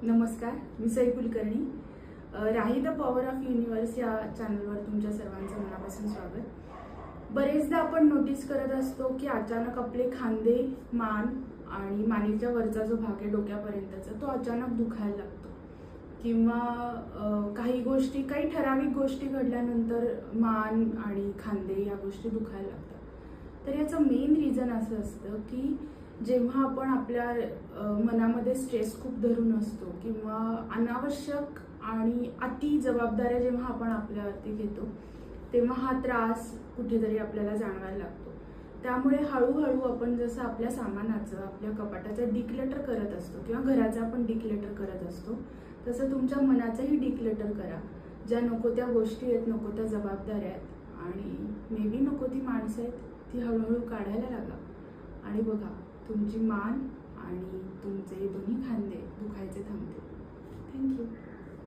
नमस्कार, मी सई कुलकर्णी. राही the power of universe या चॅनलवर तुमच्या सर्वांचं मनापासून स्वागत. बरेचदा आपण नोटीस करत असतो की अचानक आपले खांदे, मान आणि मानेच्या वरचा जो भाग आहे डोक्यापर्यंतचा तो अचानक दुखायला लागतो किंवा काही ठराविक गोष्टी घडल्यानंतर मान आणि खांदे या गोष्टी दुखायला लागतात. तर याचं मेन रिझन असं असतं की जेव्हा आपण आपल्या मनामध्ये स्ट्रेस खूप धरून असतो किंवा अनावश्यक आणि अति जबाबदाऱ्या जेव्हा आपण आपल्यावरती घेतो तेव्हा हा त्रास कुठेतरी आपल्याला जाणवायला लागतो. त्यामुळे हळूहळू आपण जसं आपल्या सामानाचं, आपल्या कपाटाचं डिक्लेटर करत असतो किंवा घराचं आपण डिक्लेटर करत असतो, तसं तुमच्या मनाचंही डिक्लेटर करा. ज्या नको त्या गोष्टी आहेत, नको त्या जबाबदाऱ्या आहेत आणि मे बी नको ती माणसं आहेत, ती हळूहळू काढायला लागा आणि बघा तुमची मान आणि तुमचे दोन्ही खांदे दुखायचे थांबतील.